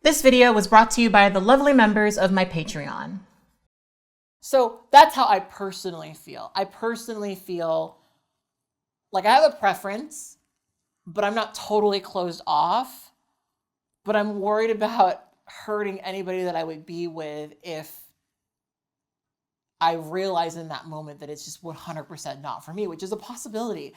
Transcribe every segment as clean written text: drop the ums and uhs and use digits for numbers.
This video was brought to you by the lovely members of my Patreon. So that's how I personally feel. I personally feel like I have a preference, but I'm not totally closed off. But I'm worried about hurting anybody that I would be with if I realize in that moment that it's just 100% not for me, which is a possibility.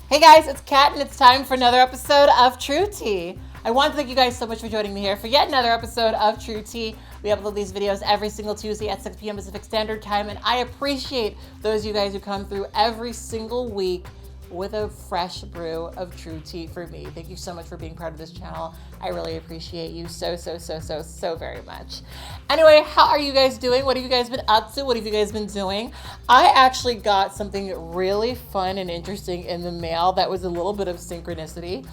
Hey guys, it's Kat and it's time for another episode of True Tea. I want to thank you guys so much for joining me here for yet another episode of True Tea. We upload these videos every single Tuesday at 6 p.m. Pacific Standard Time, and I appreciate those of you guys who come through every single week with a fresh brew of True Tea for me. Thank you so much for being part of this channel. I really appreciate you so very much. Anyway, how are you guys doing? What have you guys been up to? What have you guys been doing? I actually got something really fun and interesting in the mail that was a little bit of synchronicity.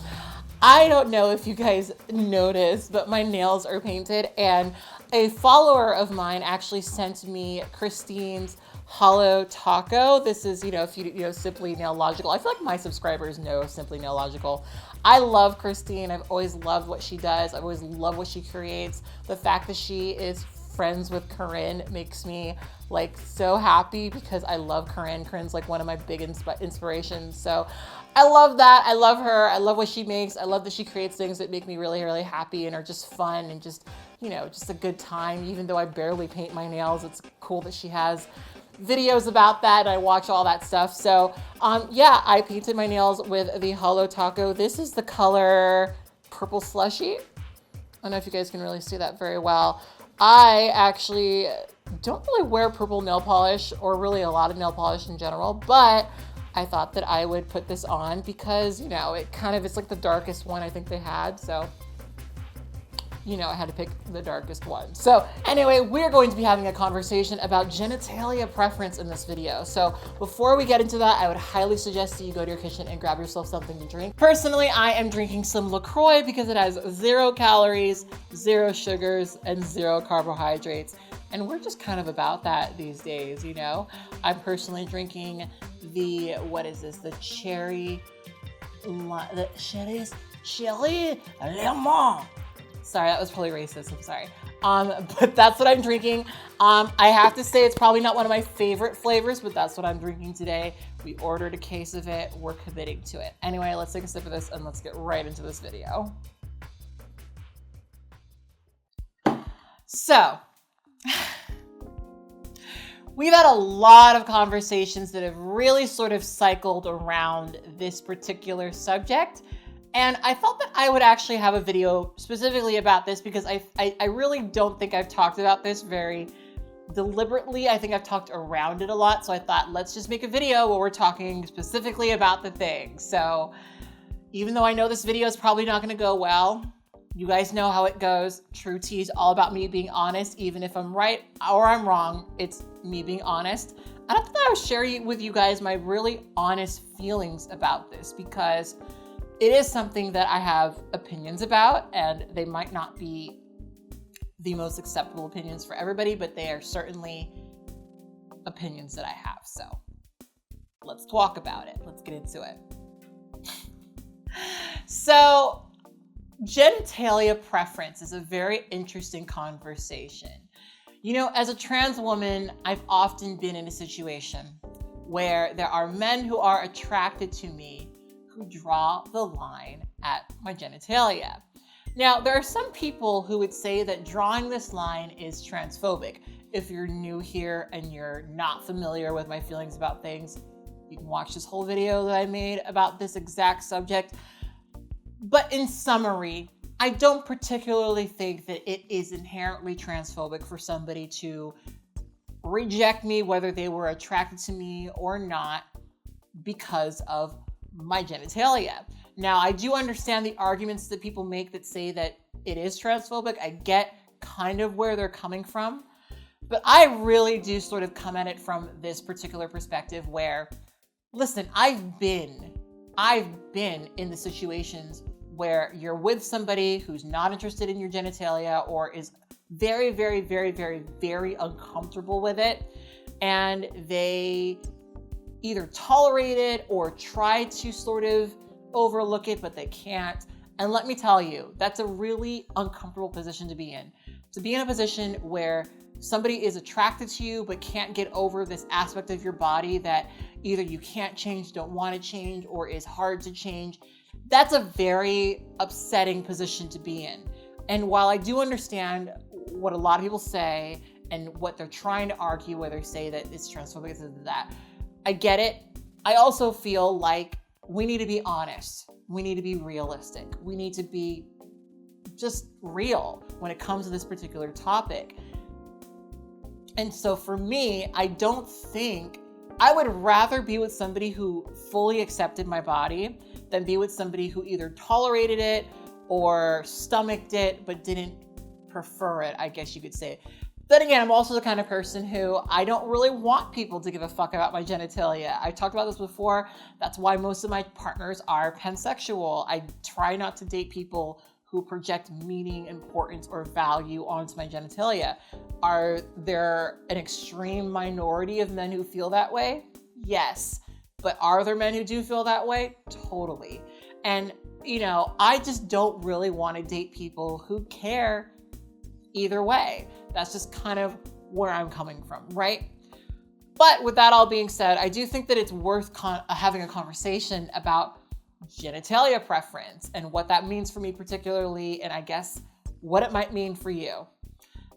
I don't know if you guys noticed, but my nails are painted, and a follower of mine actually sent me Christine's Hollow Taco. This is, if you know Simply Nailogical. I feel like my subscribers know Simply Nailogical. I love Christine. I've always loved what she does. I've always loved what she creates. The fact that she is friends with Corinne makes me like so happy because I love Corinne. Corinne's like one of my big inspirations. So I love that. I love her. I love what she makes. I love that she creates things that make me really happy and are just fun and just, just a good time. Even though I barely paint my nails, it's cool that she has videos about that and I watch all that stuff. So yeah, I painted my nails with the Hollow Taco. This is the color Purple Slushy. I don't know if you guys can really see that very well. I actually don't really wear purple nail polish or really a lot of nail polish in general, but I thought that I would put this on because, it's like the darkest one I think they had. So I had to pick the darkest one. So anyway, we're going to be having a conversation about genitalia preference in this video. So before we get into that, I would highly suggest that you go to your kitchen and grab yourself something to drink. Personally, I am drinking some LaCroix because it has 0 calories, 0 sugars, and 0 carbohydrates. And we're just kind of about that these days, I'm personally drinking the, the cherry lemon. Sorry, that was probably racist. I'm sorry. But that's what I'm drinking. I have to say it's probably not one of my favorite flavors, but that's what I'm drinking today. We ordered a case of it. We're committing to it. Anyway, let's take a sip of this and let's get right into this video. So, we've had a lot of conversations that have really sort of cycled around this particular subject. And I thought that I would actually have a video specifically about this because I really don't think I've talked about this very deliberately. I think I've talked around it a lot. So I thought, let's just make a video where we're talking specifically about the thing. So even though I know this video is probably not going to go well, you guys know how it goes. True Tea is all about me being honest. Even if I'm right or I'm wrong, it's me being honest. And I thought I would share with you guys my really honest feelings about this because it is something that I have opinions about, and they might not be the most acceptable opinions for everybody, but they are certainly opinions that I have. So let's talk about it. Let's get into it. So genitalia preference is a very interesting conversation. As a trans woman, I've often been in a situation where there are men who are attracted to me who draw the line at my genitalia. Now, there are some people who would say that drawing this line is transphobic. If you're new here and you're not familiar with my feelings about things, you can watch this whole video that I made about this exact subject. But in summary, I don't particularly think that it is inherently transphobic for somebody to reject me, whether they were attracted to me or not, because of my genitalia. Now, I do understand the arguments that people make that say that it is transphobic. I get kind of where they're coming from, but I really do sort of come at it from this particular perspective where, listen, I've been in the situations where you're with somebody who's not interested in your genitalia or is very uncomfortable with it, and they either tolerate it or try to sort of overlook it, but they can't. And let me tell you, that's a really uncomfortable position to be in. To be in a position where somebody is attracted to you, but can't get over this aspect of your body that either you can't change, don't want to change, or is hard to change. That's a very upsetting position to be in. And while I do understand what a lot of people say and what they're trying to argue, where they say that it's transphobic, this and that, I get it. I also feel like we need to be honest. We need to be realistic. We need to be just real when it comes to this particular topic. And so for me, I don't think, I would rather be with somebody who fully accepted my body than be with somebody who either tolerated it or stomached it, but didn't prefer it, I guess you could say. Then again, I'm also the kind of person who I don't really want people to give a fuck about my genitalia. I talked about this before. That's why most of my partners are pansexual. I try not to date people who project meaning, importance, or value onto my genitalia. Are there an extreme minority of men who feel that way? Yes. But are there men who do feel that way? Totally. And, I just don't really want to date people who care either way. That's just kind of where I'm coming from, right? But with that all being said, I do think that it's worth having a conversation about genitalia preference and what that means for me particularly, and I guess what it might mean for you.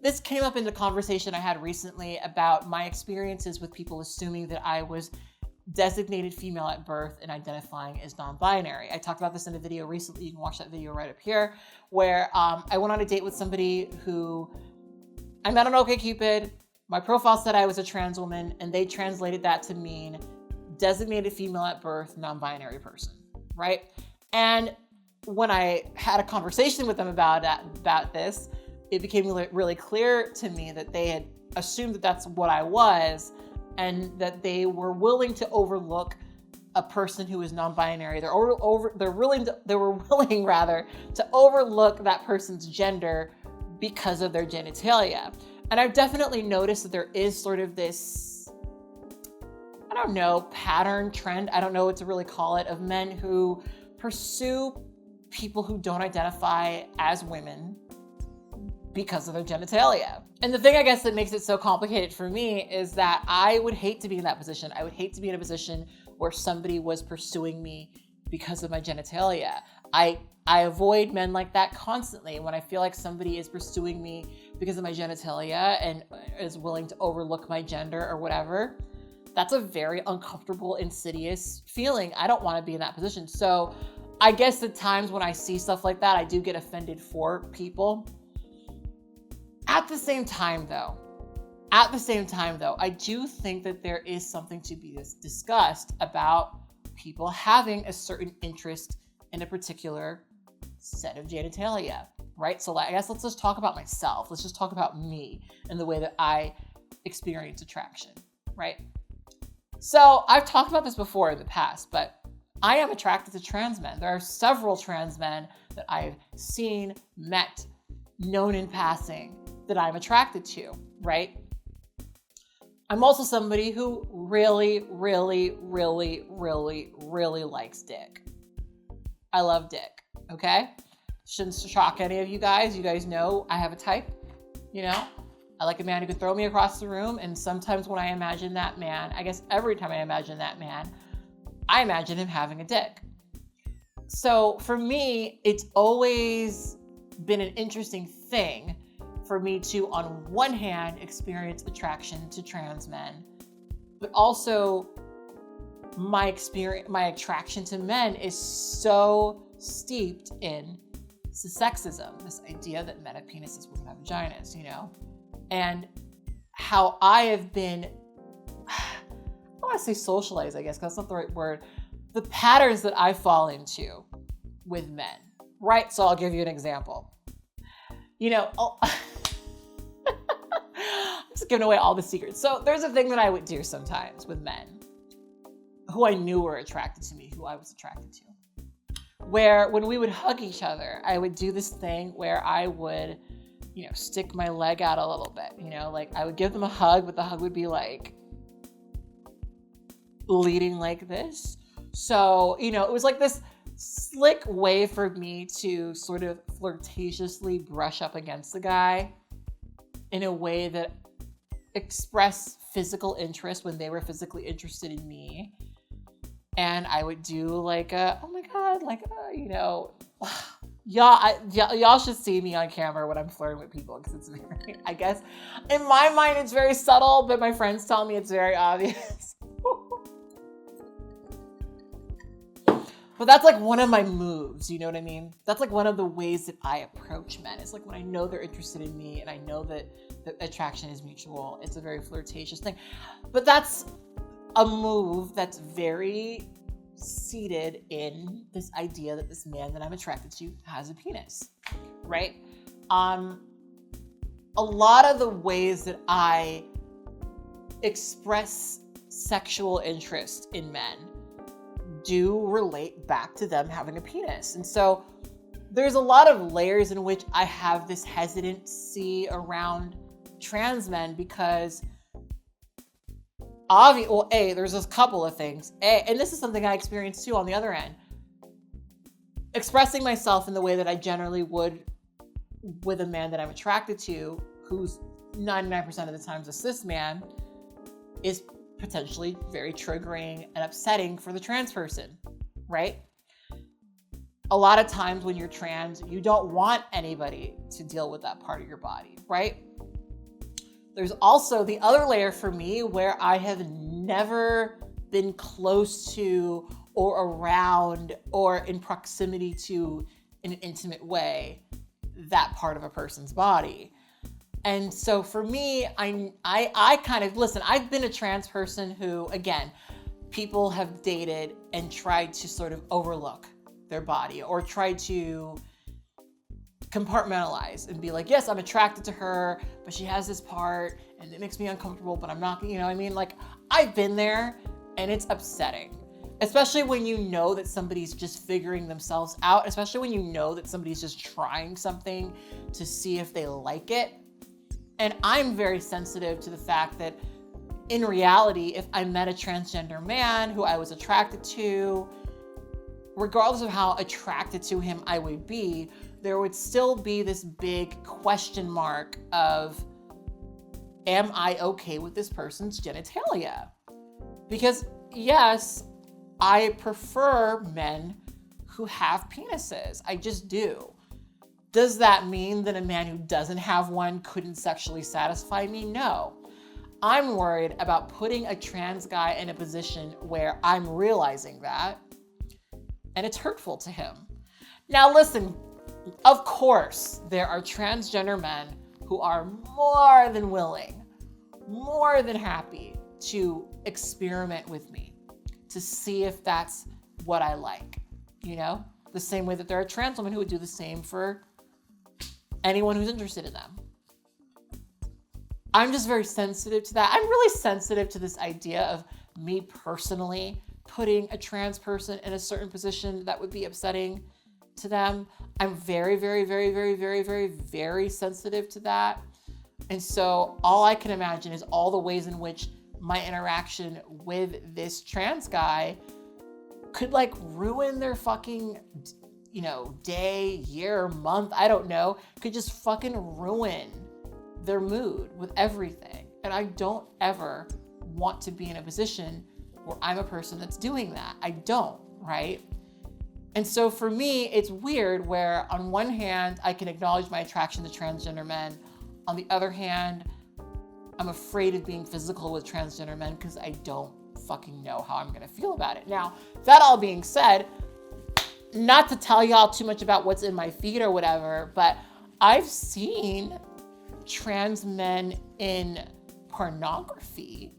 This came up in the conversation I had recently about my experiences with people assuming that I was designated female at birth and identifying as non-binary. I talked about this in a video recently. You can watch that video right up here, where I went on a date with somebody who I met on OkCupid. My profile said I was a trans woman, and they translated that to mean designated female at birth, non-binary person, right? And when I had a conversation with them about this, it became really clear to me that they had assumed that that's what I was, and that they were willing to overlook a person who is non-binary. They were willing to overlook that person's gender because of their genitalia. And I've definitely noticed that there is sort of this, pattern, trend, I don't know what to really call it, of men who pursue people who don't identify as women because of their genitalia. And the thing I guess that makes it so complicated for me is that I would hate to be in that position. I would hate to be in a position where somebody was pursuing me because of my genitalia. I avoid men like that constantly. When I feel like somebody is pursuing me because of my genitalia and is willing to overlook my gender or whatever, that's a very uncomfortable, insidious feeling. I don't want to be in that position. So I guess at times when I see stuff like that, I do get offended for people. At the same time though, I do think that there is something to be discussed about people having a certain interest in a particular set of genitalia, right? So I guess let's just talk about myself. Let's just talk about me and the way that I experience attraction, right? So I've talked about this before in the past, but I am attracted to trans men. There are several trans men that I've seen, met, known in passing that I'm attracted to, right? I'm also somebody who really, really, really, really, really likes dick. I love dick, okay? Shouldn't shock any of you guys. You guys know I have a type, I like a man who can throw me across the room, and sometimes when I imagine that man, I guess every time I imagine that man, I imagine him having a dick. So for me, it's always been an interesting thing for me to, on one hand, experience attraction to trans men, but also my attraction to men is so steeped in sexism, this idea that men have penises, women have vaginas, and how I have been, I don't want to say socialized, I guess, because that's not the right word, the patterns that I fall into with men, right? So I'll give you an example. I'm just giving away all the secrets. So there's a thing that I would do sometimes with men who I knew were attracted to me, who I was attracted to, where when we would hug each other, I would do this thing where I would, stick my leg out a little bit, like I would give them a hug, but the hug would be like leading like this. So, you know, it was like this slick way for me to sort of flirtatiously brush up against the guy in a way that expressed physical interest when they were physically interested in me. And I would do like oh my God, like, you know, y'all should see me on camera when I'm flirting with people, because it's very, I guess, in my mind, it's very subtle, but my friends tell me it's very obvious. But that's like one of my moves, you know what I mean? That's like one of the ways that I approach men. It's like when I know they're interested in me and I know that the attraction is mutual, it's a very flirtatious thing. But that's a move that's very seated in this idea that this man that I'm attracted to has a penis, right? A lot of the ways that I express sexual interest in men do relate back to them having a penis. And so there's a lot of layers in which I have this hesitancy around trans men, because there's a couple of things. And this is something I experienced too on the other end. Expressing myself in the way that I generally would with a man that I'm attracted to, who's 99% of the times a cis man, is potentially very triggering and upsetting for the trans person, right? A lot of times when you're trans, you don't want anybody to deal with that part of your body, right? There's also the other layer for me where I have never been close to or around or in proximity to, in an intimate way, that part of a person's body. And so for me, I kind of, listen, I've been a trans person who, again, people have dated and tried to sort of overlook their body or try to compartmentalize and be like, yes, I'm attracted to her, but she has this part and it makes me uncomfortable, but I'm not, you know what I mean? Like, I've been there and it's upsetting, especially when you know that somebody's just figuring themselves out, especially when you know that somebody's just trying something to see if they like it. And I'm very sensitive to the fact that in reality, if I met a transgender man who I was attracted to, regardless of how attracted to him I would be, there would still be this big question mark of, am I okay with this person's genitalia? Because yes, I prefer men who have penises. I just do. Does that mean that a man who doesn't have one couldn't sexually satisfy me? No. I'm worried about putting a trans guy in a position where I'm realizing that, and it's hurtful to him. Now listen, of course, there are transgender men who are more than willing, more than happy to experiment with me, to see if that's what I like, you know? The same way that there are trans women who would do the same for anyone who's interested in them. I'm just very sensitive to that. I'm really sensitive to this idea of me personally putting a trans person in a certain position that would be upsetting to them. I'm very, very, very, very, very, very, very sensitive to that. And so all I can imagine is all the ways in which my interaction with this trans guy could like ruin their fucking, you know, day, year, month, I don't know, could just fucking ruin their mood with everything. And I don't ever want to be in a position where I'm a person that's doing that. I don't, right? And so for me, it's weird where on one hand, I can acknowledge my attraction to transgender men. On the other hand, I'm afraid of being physical with transgender men because I don't fucking know how I'm gonna feel about it. Now, that all being said, not to tell y'all too much about what's in my feed or whatever, but I've seen trans men in pornography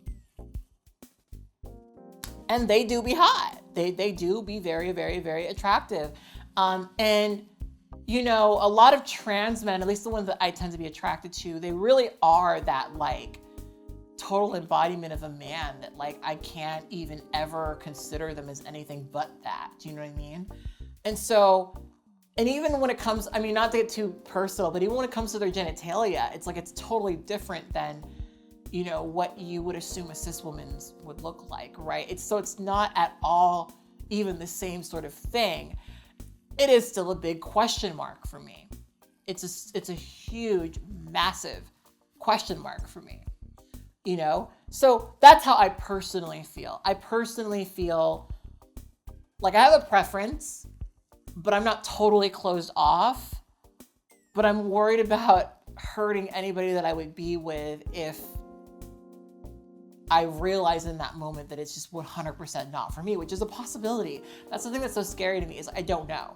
and they do be hot. They do be very, very, very attractive. And you know, a lot of trans men, at least the ones that I tend to be attracted to, they really are that like total embodiment of a man that like I can't even ever consider them as anything but that. Do you know what I mean? And so, and even when it comes, I mean, not to get too personal, but even when it comes to their genitalia, it's like it's totally different than, what you would assume a cis woman's would look like, right? It's not at all even the same sort of thing. It is still a big question mark for me. It's a huge, massive question mark for me, So that's how I personally feel. I personally feel like I have a preference, but I'm not totally closed off. But I'm worried about hurting anybody that I would be with if I realize in that moment that it's just 100% not for me, which is a possibility. That's the thing that's so scary to me is I don't know.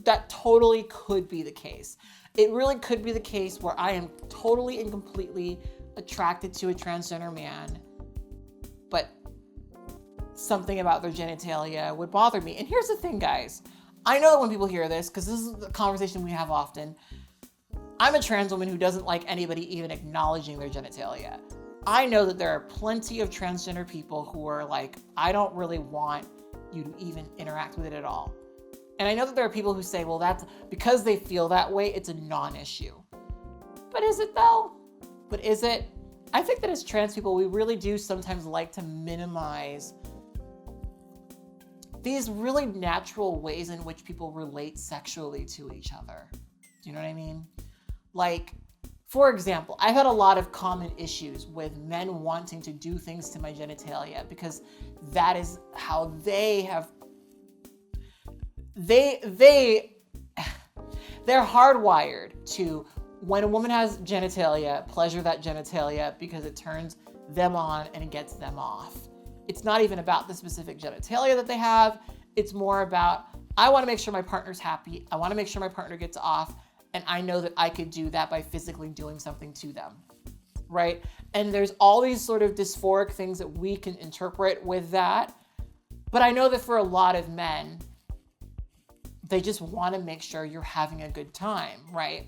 That totally could be the case. It really could be the case where I am totally and completely attracted to a transgender man, but something about their genitalia would bother me. And here's the thing, guys. I know that when people hear this, because this is the conversation we have often, I'm a trans woman who doesn't like anybody even acknowledging their genitalia. I know that there are plenty of transgender people who are like, I don't really want you to even interact with it at all. And I know that there are people who say, well, that's because they feel that way, it's a non-issue. But is it though? But is it? I think that as trans people, we really do sometimes like to minimize these really natural ways in which people relate sexually to each other. Do you know what I mean? Like, for example, I've had a lot of common issues with men wanting to do things to my genitalia because that is how they have, they're hardwired to, when a woman has genitalia, pleasure that genitalia because it turns them on and it gets them off. It's not even about the specific genitalia that they have. It's more about, I want to make sure my partner's happy. I want to make sure my partner gets off. And I know that I could do that by physically doing something to them, right? And there's all these sort of dysphoric things that we can interpret with that. But I know that for a lot of men, they just want to make sure you're having a good time, right?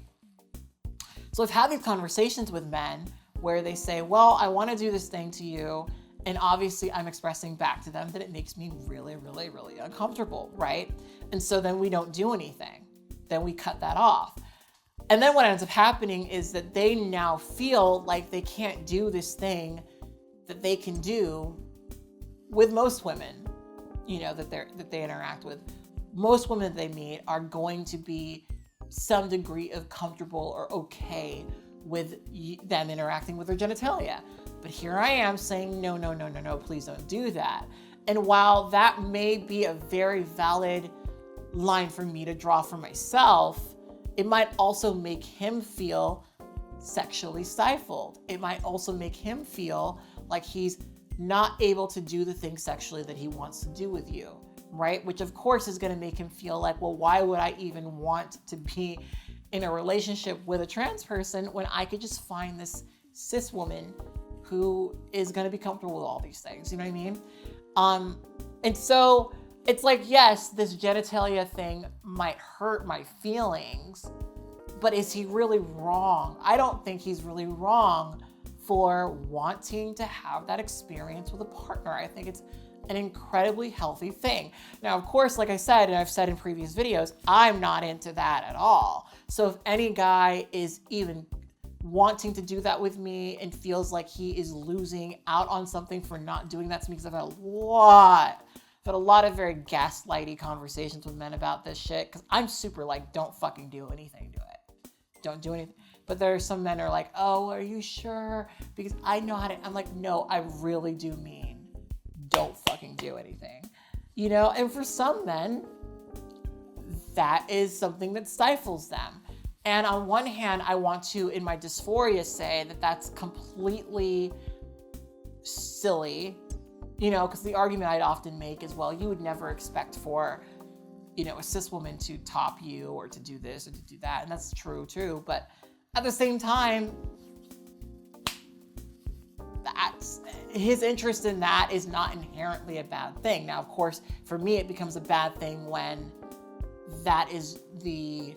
So I've had these conversations with men where they say, well, I want to do this thing to you. And obviously I'm expressing back to them that it makes me really, really, really uncomfortable, right? And so then we don't do anything. Then we cut that off. And then what ends up happening is that they now feel like they can't do this thing that they can do with most women, that they interact with. Most women that they meet are going to be some degree of comfortable or okay with them interacting with their genitalia. But here I am saying, no, please don't do that. And while that may be a very valid line for me to draw for myself, it might also make him feel sexually stifled. It might also make him feel like he's not able to do the thing sexually that he wants to do with you, right? Which of course is going to make him feel like, well, why would I even want to be in a relationship with a trans person when I could just find this cis woman who is going to be comfortable with all these things? You know what I mean? And so it's like, yes, this genitalia thing might hurt my feelings, but is he really wrong? I don't think he's really wrong for wanting to have that experience with a partner. I think it's an incredibly healthy thing. Now, of course, like I said, and I've said in previous videos, I'm not into that at all. So if any guy is even wanting to do that with me and feels like he is losing out on something for not doing that to me, because I've had a lot of very gaslighty conversations with men about this shit, because I'm super like, don't fucking do anything to it. Don't do anything. But there are some men who are like, oh, are you sure? Because I know how to, I'm like, no, I really do mean don't fucking do anything. And for some men, that is something that stifles them. And on one hand, I want to, in my dysphoria, say that that's completely silly, because the argument I'd often make is, well, you would never expect for, a cis woman to top you or to do this or to do that. And that's true too. But at the same time, that's, his interest in that is not inherently a bad thing. Now, of course, for me, it becomes a bad thing when that is the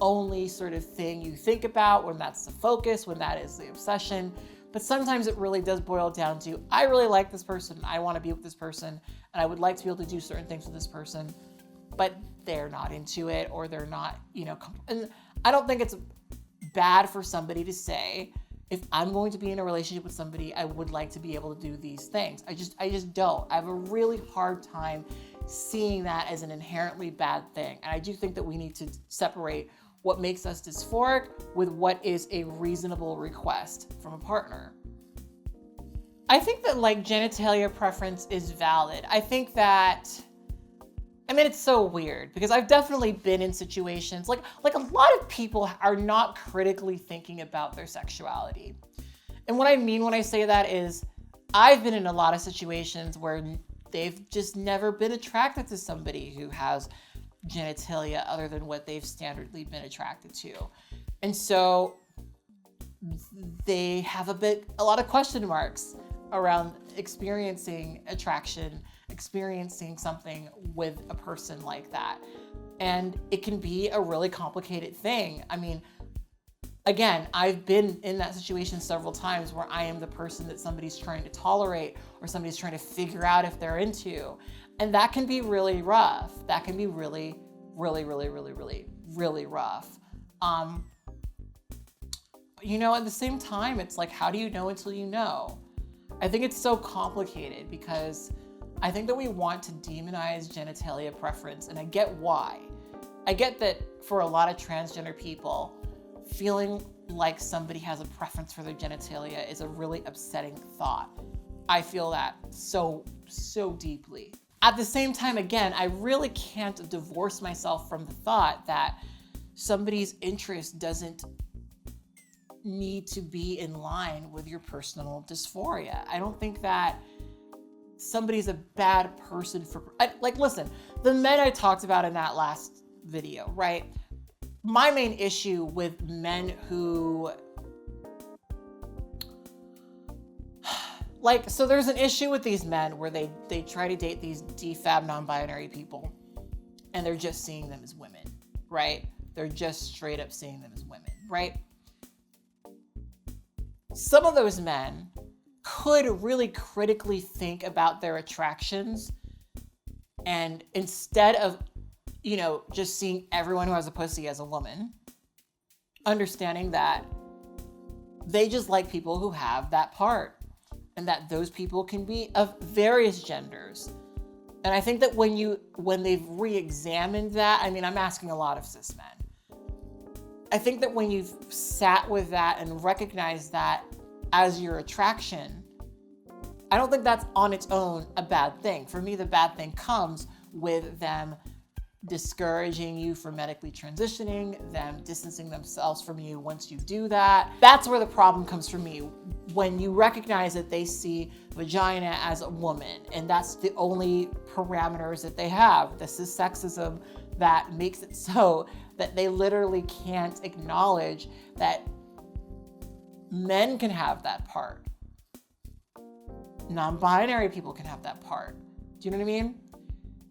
only sort of thing you think about, when that's the focus, when that is the obsession. But sometimes it really does boil down to, I really like this person, I want to be with this person, and I would like to be able to do certain things with this person, but they're not into it, or they're not, and I don't think it's bad for somebody to say, if I'm going to be in a relationship with somebody, I would like to be able to do these things. I just don't. I have a really hard time seeing that as an inherently bad thing. And I do think that we need to separate what makes us dysphoric with what is a reasonable request from a partner. I think that like genitalia preference is valid. I think that, I mean, it's so weird because I've definitely been in situations like a lot of people are not critically thinking about their sexuality. And what I mean when I say that is I've been in a lot of situations where they've just never been attracted to somebody who has genitalia other than what they've standardly been attracted to. And so they have a lot of question marks around experiencing attraction, experiencing something with a person like that. And it can be a really complicated thing. I mean, again, I've been in that situation several times where I am the person that somebody's trying to tolerate or somebody's trying to figure out if they're into. And that can be really rough. That can be really, really, really, really, really, really rough. But you know, at the same time, it's like, how do you know until you know? I think it's so complicated because I think that we want to demonize genitalia preference, and I get why. I get that for a lot of transgender people, feeling like somebody has a preference for their genitalia is a really upsetting thought. I feel that so deeply. At the same time, again, I really can't divorce myself from the thought that somebody's interest doesn't need to be in line with your personal dysphoria. I don't think that somebody's a bad person listen, the men I talked about in that last video, right? My main issue with men who, so there's an issue with these men where they try to date these defab non-binary people and they're just seeing them as women, right? They're just straight up seeing them as women, right? Some of those men could really critically think about their attractions, and instead of, just seeing everyone who has a pussy as a woman, understanding that they just like people who have that part, and that those people can be of various genders. And I think that when they've re-examined that, I mean, I'm asking a lot of cis men. I think that when you've sat with that and recognized that as your attraction, I don't think that's on its own a bad thing. For me, the bad thing comes with them discouraging you from medically transitioning, them distancing themselves from you once you do that. That's where the problem comes for me. When you recognize that they see vagina as a woman, and that's the only parameters that they have. This is sexism that makes it so that they literally can't acknowledge that men can have that part. Non-binary people can have that part. Do you know what I mean?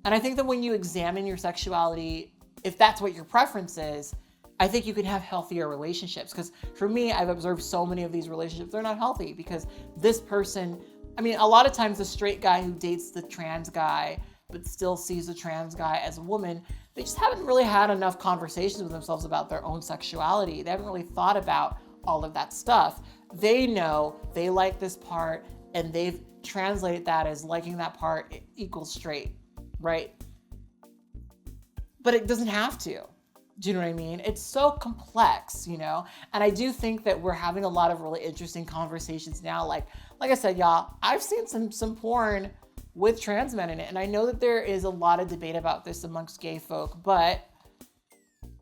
And I think that when you examine your sexuality, if that's what your preference is, I think you can have healthier relationships. Because for me, I've observed so many of these relationships, they're not healthy because this person, I mean, a lot of times the straight guy who dates the trans guy, but still sees the trans guy as a woman, they just haven't really had enough conversations with themselves about their own sexuality. They haven't really thought about all of that stuff. They know they like this part and they've translated that as liking that part equals straight, right? But it doesn't have to. Do you know what I mean? It's so complex, And I do think that we're having a lot of really interesting conversations now. Like I said, y'all, I've seen some porn with trans men in it. And I know that there is a lot of debate about this amongst gay folk, but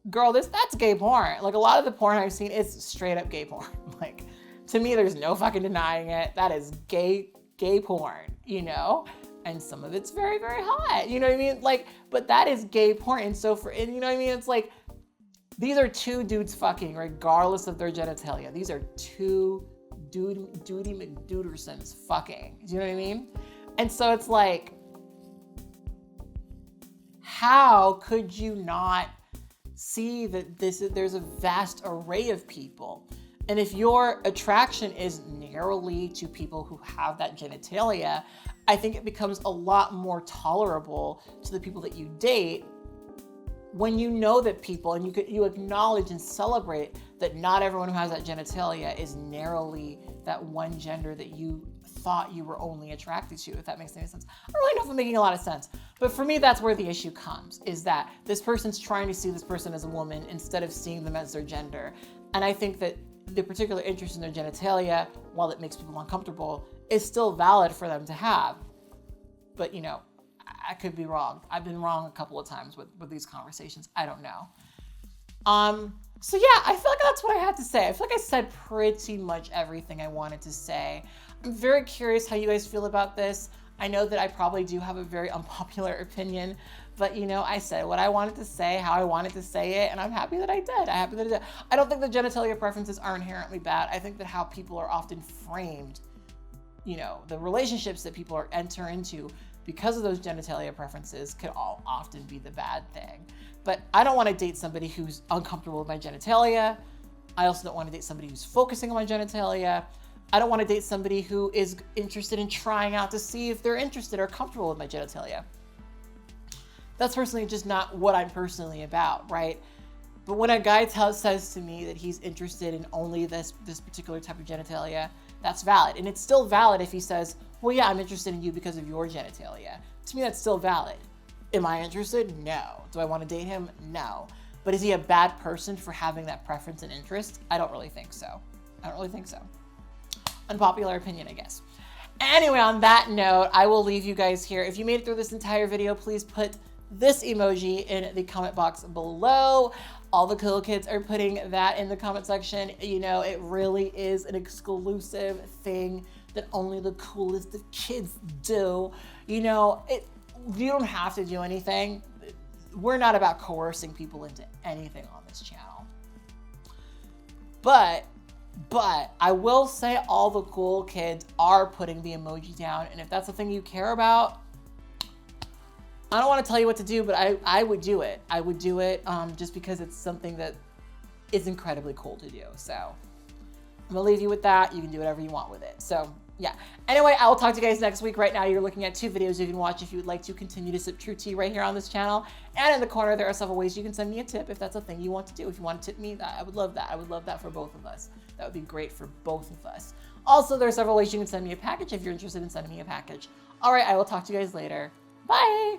girl, that's gay porn. Like a lot of the porn I've seen, it's straight up gay porn. Like to me, there's no fucking denying it. That is gay porn, And some of it's very, very hot. You know what I mean? But that is gay porn. And so you know what I mean? It's like, these are two dudes fucking regardless of their genitalia. These are two Duty McDudersons fucking. Do you know what I mean? And so it's like, how could you not see that there's a vast array of people? And if your attraction is narrowly to people who have that genitalia, I think it becomes a lot more tolerable to the people that you date when you know that people, and you acknowledge and celebrate that not everyone who has that genitalia is narrowly that one gender that you thought you were only attracted to, if that makes any sense. I don't really know if I'm making a lot of sense, but for me, that's where the issue comes, is that this person's trying to see this person as a woman instead of seeing them as their gender. And I think that the particular interest in their genitalia, while it makes people uncomfortable, is still valid for them to have. But you know, I could be wrong. I've been wrong a couple of times with these conversations. I don't know. So yeah, I feel like that's what I had to say. I feel like I said pretty much everything I wanted to say. I'm very curious how you guys feel about this. I know that I probably do have a very unpopular opinion, but you know, I said what I wanted to say, how I wanted to say it, and I'm happy that I did. I don't think the genitalia preferences are inherently bad. I think that how people are often framed, you know, the relationships that people enter into because of those genitalia preferences could all often be the bad thing. But I don't want to date somebody who's uncomfortable with my genitalia. I also don't want to date somebody who's focusing on my genitalia. I don't want to date somebody who is interested in trying out to see if they're interested or comfortable with my genitalia. That's personally just not what I'm personally about, right? But when a guy says to me that he's interested in only this particular type of genitalia, that's valid. And it's still valid if he says, well, yeah, I'm interested in you because of your genitalia. To me, that's still valid. Am I interested? No. Do I want to date him? No. But is he a bad person for having that preference and interest? I don't really think so. Unpopular opinion, I guess. Anyway, on that note, I will leave you guys here. If you made it through this entire video, please put this emoji in the comment box below. All the cool kids are putting that in the comment section. You know, it really is an exclusive thing that only the coolest of kids do. You know, you don't have to do anything. We're not about coercing people into anything on this channel. But I will say all the cool kids are putting the emoji down. And if that's the thing you care about, I don't want to tell you what to do, but I would do it. I would do it just because it's something that is incredibly cool to do. So I'm gonna leave you with that. You can do whatever you want with it. So yeah. Anyway, I will talk to you guys next week. Right now, you're looking at 2 videos you can watch if you would like to continue to sip true tea right here on this channel. And in the corner, there are several ways you can send me a tip if that's a thing you want to do. If you want to tip me, I would love that. I would love that for both of us. That would be great for both of us. Also, there are several ways you can send me a package if you're interested in sending me a package. All right, I will talk to you guys later. Bye.